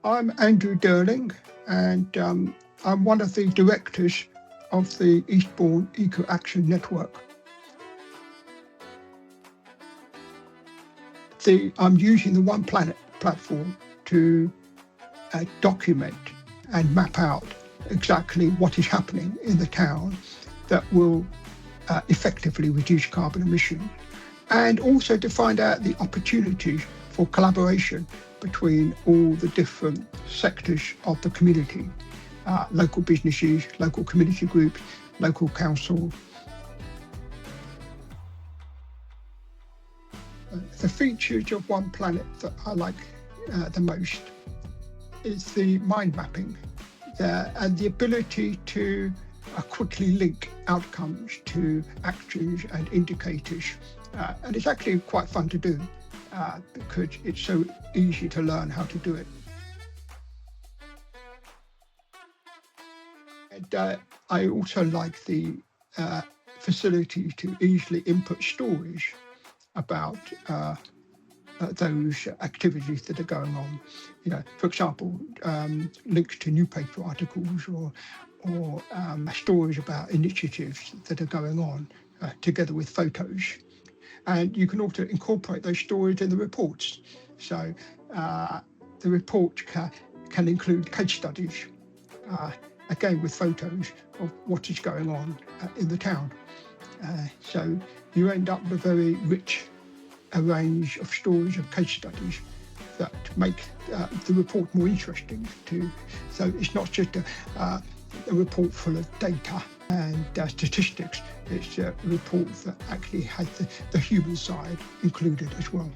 I'm Andrew Durling, and I'm one of the directors of the Eastbourne Eco Action Network. I'm using the One Planet platform to document and map out exactly what is happening in the town that will effectively reduce carbon emissions, and also to find out the opportunities for collaboration between all the different sectors of the community, local businesses, local community groups, local council. The features of One Planet that I like the most is the mind mapping and the ability to quickly link outcomes to actions and indicators. And it's actually quite fun to do because it's so easy to learn how to do it. And I also like the facility to easily input stories about those activities that are going on. For example, links to newspaper articles or stories about initiatives that are going on together with photos. And you can also incorporate those stories in the reports. So the report can include case studies, again with photos of what is going on in the town. So you end up with a very rich range of stories and case studies that make the report more interesting too. So it's not just a report full of data and statistics, it's a report that actually has the human side included as well.